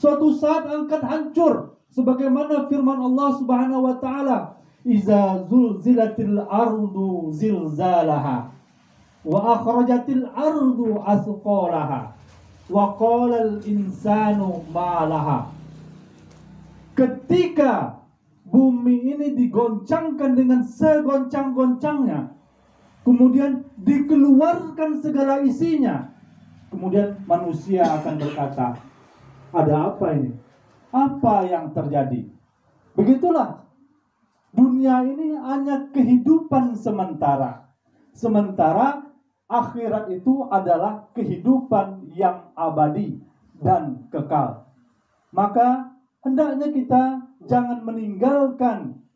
Suatu saat akan hancur. Sebagaimana firman Allah Subhanahu wa taala, "Iza zulzilatil ardu zilzalaha wa akhrajatil ardu athqalaha wa qalal insanu ma laha." Ketika bumi ini digoncangkan dengan segoncang-goncangnya, kemudian dikeluarkan segala isinya, kemudian manusia akan berkata, ada apa ini? Apa yang terjadi? Begitulah dunia ini hanya kehidupan sementara. Sementara akhirat itu adalah kehidupan yang abadi dan kekal. Maka hendaknya kita jangan meninggalkan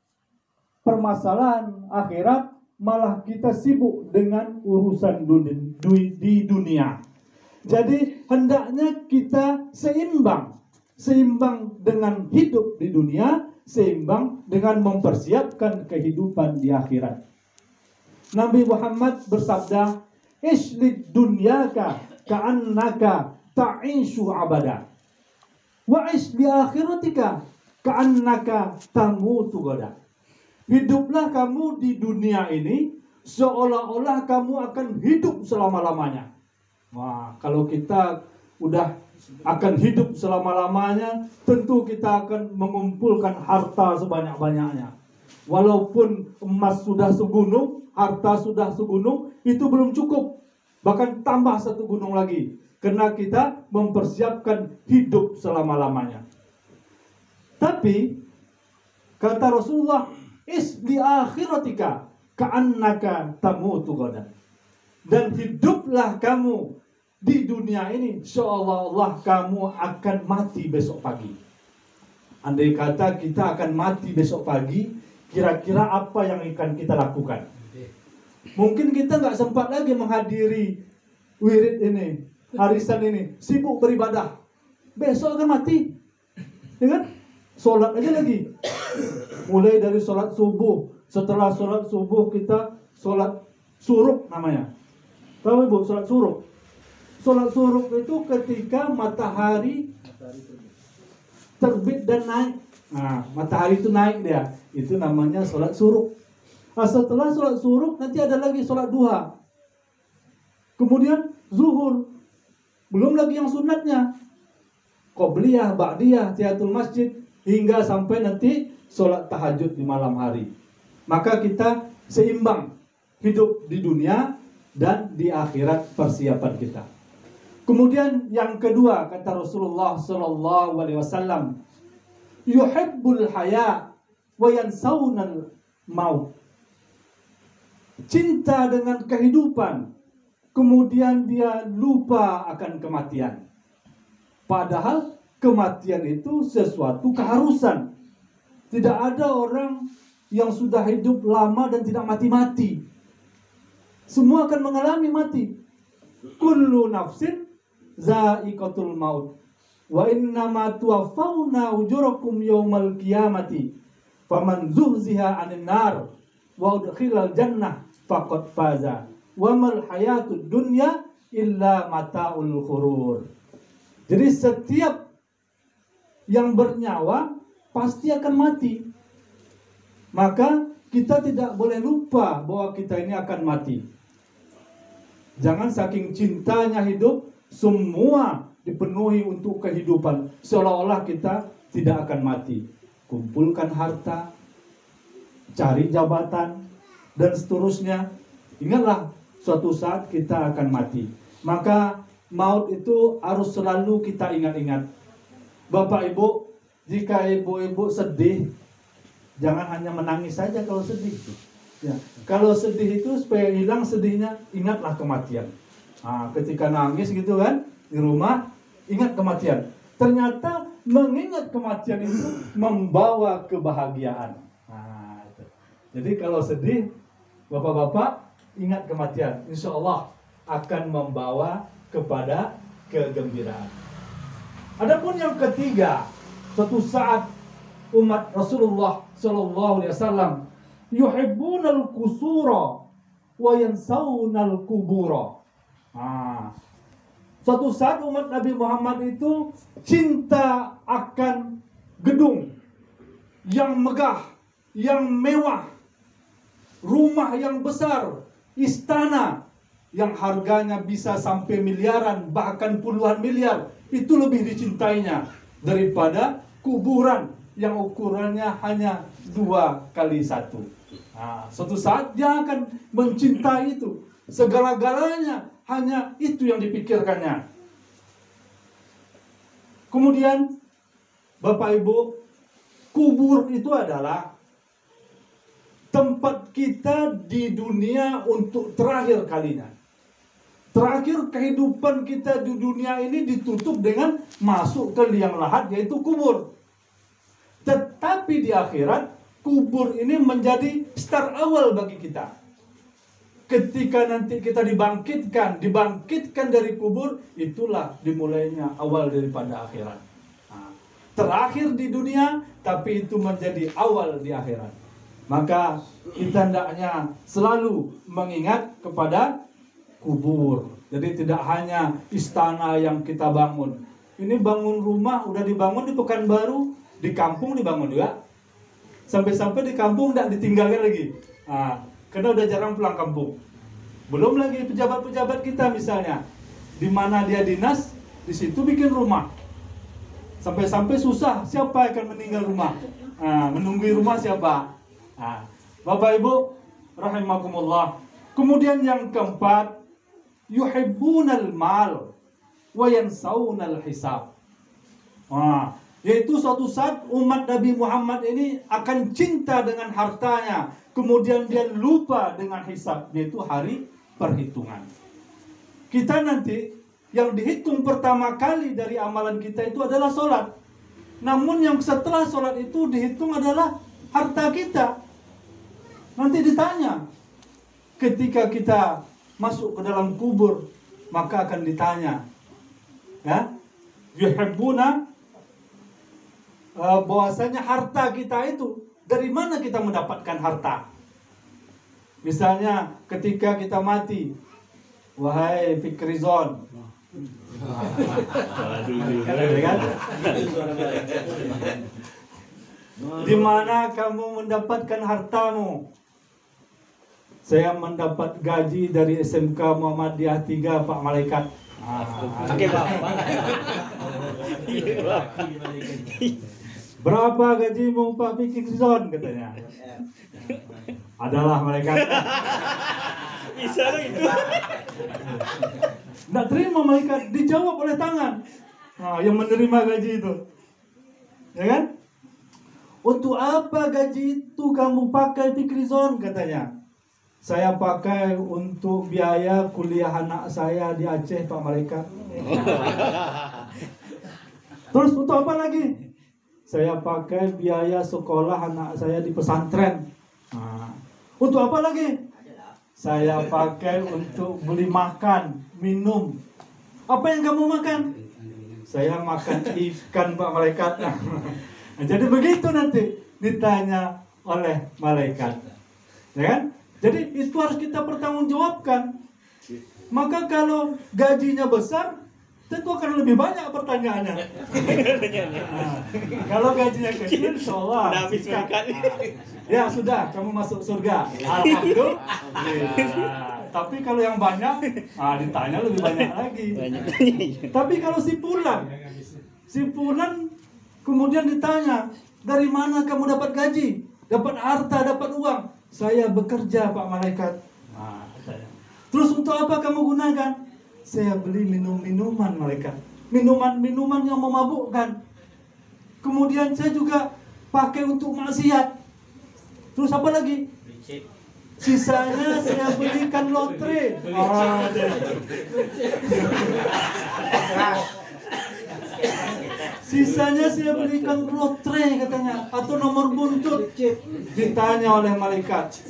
permasalahan akhirat, malah kita sibuk dengan urusan di dunia. Jadi hendaknya kita seimbang dengan hidup di dunia, seimbang dengan mempersiapkan kehidupan di akhirat. Nabi Muhammad bersabda, "Ishlid dunyaka ka'annaka ta'ishu abada, wa ish bi akhiratika ka'annaka tamutu gada." Hiduplah kamu di dunia ini seolah-olah kamu akan hidup selama-lamanya. Wah, kalau kita udah akan hidup selama-lamanya, tentu kita akan mengumpulkan harta sebanyak-banyaknya. Walaupun emas sudah segunung, harta sudah segunung, itu belum cukup. Bahkan tambah satu gunung lagi. Karena kita mempersiapkan hidup selama-lamanya. Tapi, kata Rasulullah, "Is di akhiratika ka'annaka tamutu ghadan." Dan hiduplah kamu di dunia ini seolah-olah kamu akan mati besok pagi. Andai kata kita akan mati besok pagi, kira-kira apa yang akan kita lakukan? Mungkin kita nggak sempat lagi menghadiri wirid ini, harisan ini, sibuk beribadah. Besok akan mati, ya kan? Sholat aja lagi. Mulai dari sholat subuh. Setelah sholat subuh kita sholat suruk namanya. Tahu ibu sholat suruk? Sholat suruk itu ketika matahari terbit dan naik. Nah, matahari itu naik dia. Itu namanya sholat suruk. Nah, setelah sholat suruk nanti ada lagi sholat duha. Kemudian zuhur. Belum lagi yang sunatnya. Qobliyah, ba'diyah, tahiyatul masjid. Hingga sampai nanti sholat tahajud di malam hari. Maka kita seimbang hidup di dunia dan di akhirat persiapan kita. Kemudian yang kedua, kata Rasulullah sallallahu alaihi wasallam, yuhibbul haya wa yansawnal maut. Cinta dengan kehidupan, kemudian dia lupa akan kematian. Padahal kematian itu sesuatu keharusan. Tidak ada orang yang sudah hidup lama dan tidak mati-mati. Semua akan mengalami mati. Kullu nafsin za'iqatul maut. Wa innama tuwaffawna ujurakum yawmal qiyamati. Faman zuhziha 'anil nar wa udkhilal jannah faqad faza. Wa mal hayatud dunya illa mata'ul ghurur. Jadi setiap yang bernyawa pasti akan mati. Maka kita tidak boleh lupa bahwa kita ini akan mati. Jangan saking cintanya hidup, semua dipenuhi untuk kehidupan. Seolah-olah kita tidak akan mati. Kumpulkan harta, cari jabatan, dan seterusnya. Ingatlah, suatu saat kita akan mati. Maka maut itu harus selalu kita ingat-ingat. Bapak ibu, jika ibu-ibu sedih, jangan hanya menangis saja kalau sedih. Ya, kalau sedih itu supaya hilang sedihnya, ingatlah kematian. Nah, ketika nangis gitu kan di rumah, ingat kematian. Ternyata mengingat kematian itu membawa kebahagiaan. Nah, itu. Jadi kalau sedih, bapak-bapak ingat kematian. Insya Allah akan membawa kepada kegembiraan. Adapun yang ketiga, suatu saat umat Rasulullah sallallahu alaihi wasallam yuhibbunal qusura wa yansawnal qubura. Suatu saat umat Nabi Muhammad itu cinta akan gedung yang megah, yang mewah, rumah yang besar, istana yang harganya bisa sampai miliaran, bahkan puluhan miliar. Itu lebih dicintainya daripada kuburan yang ukurannya hanya 2x1. Nah, suatu saat dia akan mencintai itu. Segala-galanya hanya itu yang dipikirkannya. Kemudian Bapak Ibu, kubur itu adalah tempat kita di dunia untuk terakhir kalinya. Terakhir kehidupan kita di dunia ini ditutup dengan masuk ke liang lahat, yaitu kubur. Tetapi di akhirat, kubur ini menjadi start awal bagi kita. Ketika nanti kita dibangkitkan dari kubur, itulah dimulainya awal daripada akhirat. Nah, terakhir di dunia, tapi itu menjadi awal di akhirat. Maka kita hendaknya selalu mengingat kepada kubur. Jadi tidak hanya istana yang kita bangun. Ini bangun rumah, udah dibangun di Pekanbaru, di kampung dibangun juga. Sampai-sampai di kampung tidak ditinggalkan lagi. Nah, karena udah jarang pulang kampung. Belum lagi pejabat-pejabat kita misalnya, di mana dia dinas, di situ bikin rumah. Sampai-sampai susah, siapa akan meninggal rumah? Nah, menunggui rumah siapa? Nah, Bapak Ibu rahimakumullah. Kemudian yang keempat, yuhibbunal mal wa yansaunal hisab. Nah, yaitu suatu saat umat Nabi Muhammad ini akan cinta dengan hartanya, kemudian dia lupa dengan hisab, yaitu hari perhitungan. Kita nanti yang dihitung pertama kali dari amalan kita itu adalah sholat. Namun yang setelah sholat itu dihitung adalah harta kita. Nanti ditanya, ketika kita masuk ke dalam kubur, maka akan ditanya, ya, yuhibbuna, bahwasanya harta kita itu dari mana kita mendapatkan harta. Misalnya ketika kita mati, wahai Fikrizon, di mana kamu mendapatkan hartamu? Saya mendapat gaji dari SMK Muhammadiyah 3, Pak Malaikat. Oke, Pak. Berapa gajimu, Pak Fikrizon, katanya. Adalah malaikat. Bisa gitu. Nggak terima malaikat, dijawab oleh tangan. Nah, yang menerima gaji itu, ya kan? Untuk apa gaji itu kamu pakai, Fikrizon, katanya. Saya pakai untuk biaya kuliah anak saya di Aceh, Pak Malaikat. Terus untuk apa lagi? Saya pakai biaya sekolah anak saya di pesantren. Nah, untuk apa lagi? Saya pakai untuk beli makan, minum. Apa yang kamu makan? Saya makan ikan, Pak Malaikat. Nah, jadi begitu nanti ditanya oleh malaikat, ya kan? Jadi itu harus kita pertanggungjawabkan. Maka kalau gajinya besar, tentu akan lebih banyak pertanyaannya. Nah, kalau gajinya kecil, insya-Allah ya sudah, kamu masuk surga. Alhamdulillah. Tapi kalau yang banyak, ditanya lebih banyak lagi. Tapi kalau si Fulan kemudian ditanya, dari mana kamu dapat gaji, dapat harta, dapat uang? Saya bekerja, Pak Malaikat. Terus untuk apa kamu gunakan? Saya beli minuman, malaikat. Minuman yang memabukkan. Kemudian saya juga pakai untuk maksiat. Terus apa lagi? Sisanya saya belikan lotre. Sisanya saya belikan lotre, katanya, atau nomor buntut. Ditanya oleh malaikat.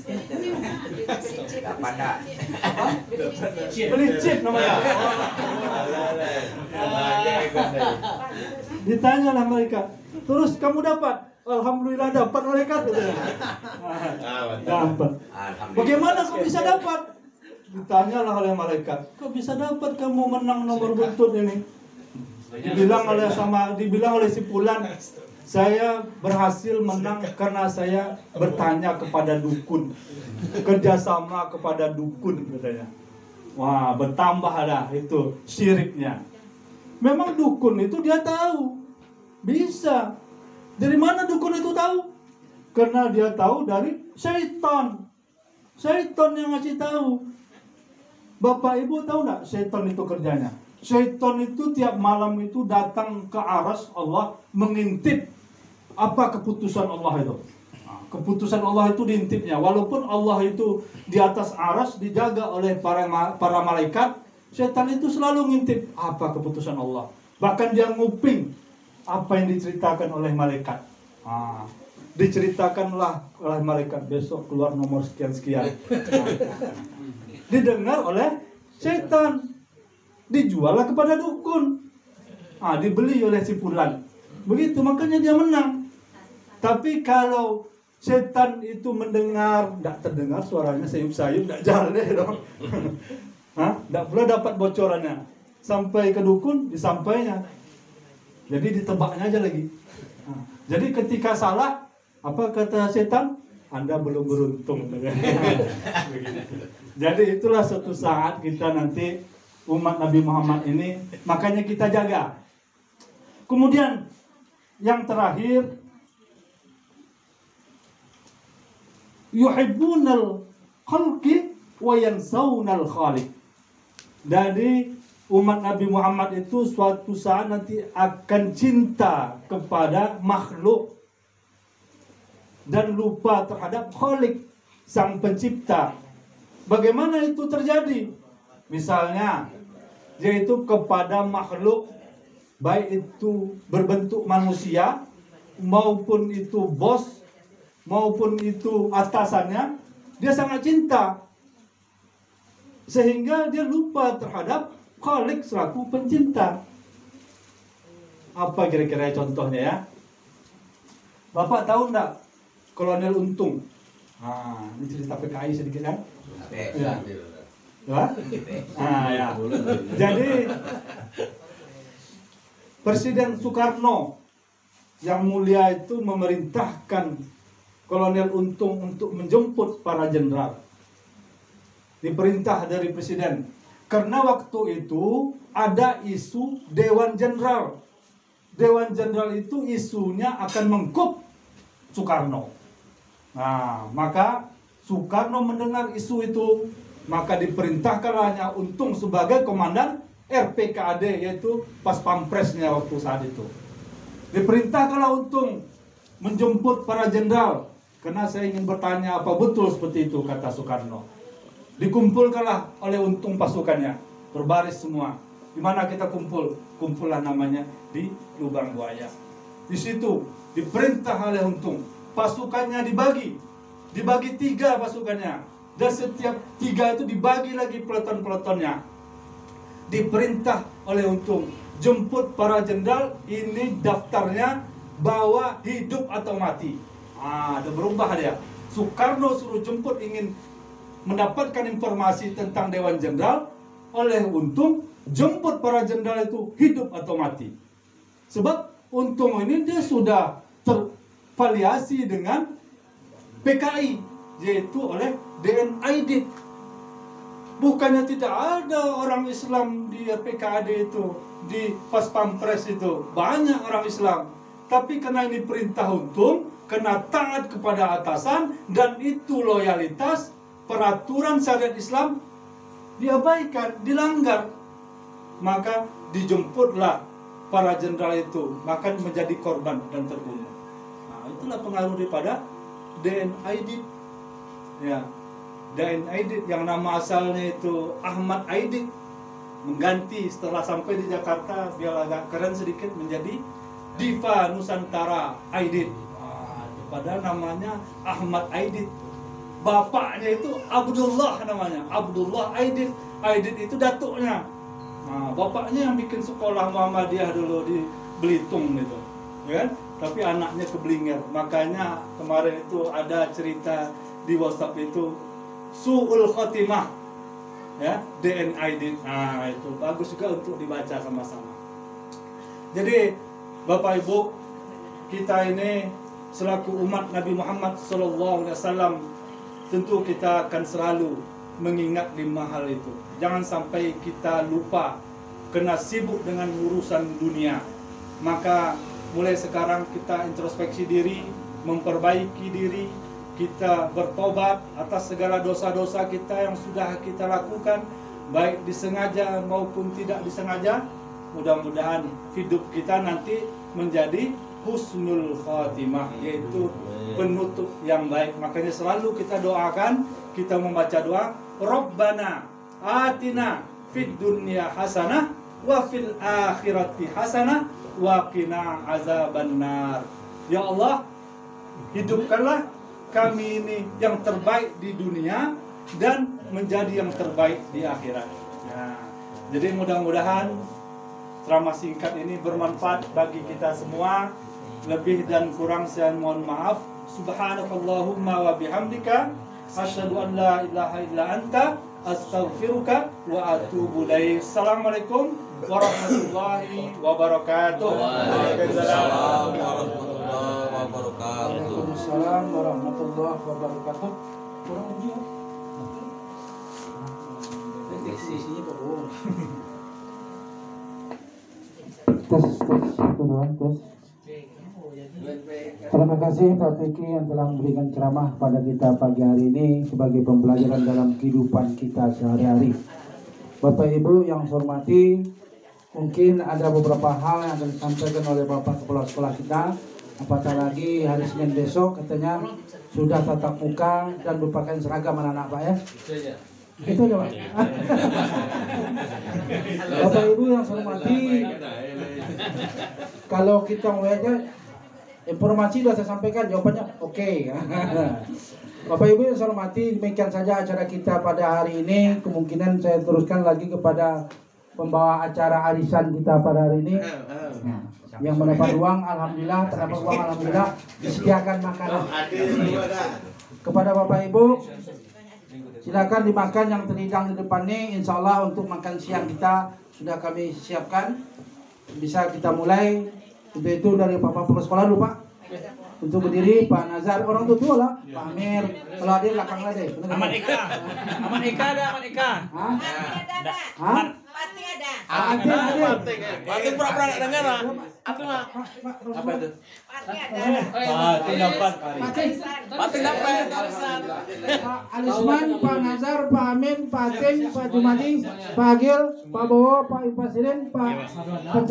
Beli chip namanya. Ditanya oleh malaikat. Terus kamu dapat? Alhamdulillah dapat, malaikat, katanya. Dapat. Bagaimana kok bisa dapat? ditanyalah oleh malaikat, kok bisa dapat kamu menang nomor buntut ini? Dibilang oleh si fulan, saya berhasil menang karena saya bertanya kepada dukun, kerjasama kepada dukun katanya. Wah, bertambah dah itu syiriknya. Memang dukun itu dia tahu, bisa. Dari mana dukun itu tahu? Karena dia tahu dari syaitan. Syaitan yang ngasih tahu. Bapak Ibu tahu nggak syaitan itu kerjanya? Syaitan itu tiap malam itu datang ke aras Allah mengintip apa keputusan Allah itu. Keputusan Allah itu diintipnya. Walaupun Allah itu di atas aras dijaga oleh para malaikat, syaitan itu selalu ngintip apa keputusan Allah. Bahkan dia nguping apa yang diceritakan oleh malaikat. Diceritakanlah oleh malaikat, besok keluar nomor sekian-sekian. Didengar oleh syaitan, dijuallah kepada dukun, dibeli oleh si fulan. Begitu, makanya dia menang. Tapi kalau setan itu mendengar, tidak terdengar suaranya sayup-sayup, tidak jalan dong. Tidak pula dapat bocorannya. Sampai ke dukun, disampainya. Jadi ditebaknya aja lagi. Jadi ketika salah, apa kata setan? Anda belum beruntung. Jadi itulah suatu saat kita nanti umat Nabi Muhammad ini, makanya kita jaga. Kemudian yang terakhir, yuhibbunal khalqi wa yansawnal khaliq. Jadi umat Nabi Muhammad itu suatu saat nanti akan cinta kepada makhluk dan lupa terhadap Khalik, sang pencipta. Bagaimana itu terjadi? Misalnya, yaitu kepada makhluk, baik itu berbentuk manusia, maupun itu bos, maupun itu atasannya, dia sangat cinta. Sehingga dia lupa terhadap Khalik selaku pencinta. Apa kira-kira contohnya ya? Bapak tahu enggak Kolonel Untung? Ini cerita PKI sedikit kan? Ya. Ya. Jadi Presiden Soekarno yang mulia itu memerintahkan Kolonel Untung untuk menjemput para jenderal. Diperintah dari presiden. Karena waktu itu ada isu Dewan Jenderal. Dewan Jenderal itu isunya akan mengkup Soekarno. Maka Soekarno mendengar isu itu, maka diperintahkannya Untung sebagai komandan RPKAD, yaitu Pas Pampresnya waktu saat itu. Diperintahkanlah Untung menjemput para jenderal, karena saya ingin bertanya apa betul seperti itu, kata Soekarno. Dikumpulkanlah oleh Untung pasukannya, berbaris semua. Di mana kita kumpul? Kumpulan namanya di Lubang Buaya. Di situ diperintah oleh Untung, pasukannya dibagi 3 pasukannya, dan setiap 3 itu dibagi lagi peleton-peletonnya. Diperintah oleh Untung, jemput para jenderal, ini daftarnya, bawa hidup atau mati. Udah berubah dia. Soekarno suruh jemput, ingin mendapatkan informasi tentang Dewan Jenderal. Oleh Untung, jemput para jenderal itu hidup atau mati. Sebab Untung ini dia sudah tervariasi dengan PKI, yaitu oleh DNID. Bukannya tidak ada orang Islam di PKAD itu, di Pas Pampres itu banyak orang Islam. Tapi karena ini perintah Untung, kena taat kepada atasan, dan itu loyalitas, peraturan syariat Islam diabaikan, dilanggar. Maka dijemputlah para jenderal itu, maka menjadi korban dan terbunuh. Itulah pengaruh daripada DNID. Ya, DNID yang nama asalnya itu Ahmad Aidit, mengganti setelah sampai di Jakarta biar agak keren sedikit menjadi Diva Nusantara Aidit. Padahal namanya Ahmad Aidit. Bapaknya itu Abdullah namanya, Abdullah Aidit. Aidit itu datuknya. Bapaknya yang bikin sekolah Muhammadiyah dulu di Belitung gitu, ya kan? Tapi anaknya ke Blinger. Makanya kemarin itu ada cerita di WhatsApp itu, su'ul khotimah, ya, DNID. Nah, itu bagus juga untuk dibaca sama-sama. Jadi Bapak Ibu, kita ini selaku umat Nabi Muhammad SAW, tentu kita akan selalu mengingat 5 hal itu. Jangan sampai kita lupa, kena sibuk dengan urusan dunia. Maka mulai sekarang kita introspeksi diri, memperbaiki diri, kita bertobat atas segala dosa-dosa kita yang sudah kita lakukan, baik disengaja maupun tidak disengaja. Mudah-mudahan hidup kita nanti menjadi husnul khatimah, yaitu penutup yang baik. Makanya selalu kita doakan, kita membaca doa, Rabbana atina fid dunya hasanah wa fil akhirati hasanah wa qina azabannar. Ya Allah, hidupkanlah kami ini yang terbaik di dunia dan menjadi yang terbaik di akhirat. Nah, jadi mudah-mudahan ceramah singkat ini bermanfaat bagi kita semua. Lebih dan kurang saya mohon maaf. Subhanakallahumma wa bihamdika asyhadu an la ilaha illa anta astaghfiruka wa atubu ilaik. Assalamualaikum warahmatullahi wabarakatuh. Waalaikumsalam warahmatullahi wabarakatuh. Waalaikumsalam warahmatullahi wabarakatuh. Kurang uji ya? Isinya bohong. Tes. Terima kasih Pak Fikri yang telah memberikan ceramah pada kita pagi hari ini sebagai pembelajaran dalam kehidupan kita sehari-hari. Bapak Ibu yang saya hormati, mungkin ada beberapa hal yang akan disampaikan oleh Bapak Kepala Sekolah kita. Apatah lagi hari Senin besok katanya sudah tatap muka dan berpakaian seragam anak-anak Pak ya. Itu aja Pak. Bapak Ibu yang saya hormati, kalau kita mau aja informasi sudah saya sampaikan, jawabannya oke. Bapak Ibu yang saya hormati, demikian saja acara kita pada hari ini. Kemungkinan saya teruskan lagi kepada pembawa acara arisan kita pada hari ini. Yang mendapat uang, alhamdulillah. Terdapat uang, alhamdulillah. Disediakan makanan. Kepada Bapak Ibu, silakan dimakan yang terhidang di depan ini. Insya Allah untuk makan siang kita sudah kami siapkan. Bisa kita mulai. Untuk itu dari Bapak Kepala Sekolah dulu Pak. Untuk berdiri Pak Nazar, orang tua lah, Pak Amir. Kalau ada belakang ada. Aman Eka. Aman Eka ada, Aman Eka. Hah? Hah? Pati ada. Pati pura-pura enggak dengar lah. Apa mah? Apa itu? Pati ada. Pati dapat. Pati dapat arisan. Pak Alisman, Pak Nazar, Pak Amin, Pak Atin, Pak Jumadi, Pak Agil, Pak Bowo, Pak Ipasirin, Pak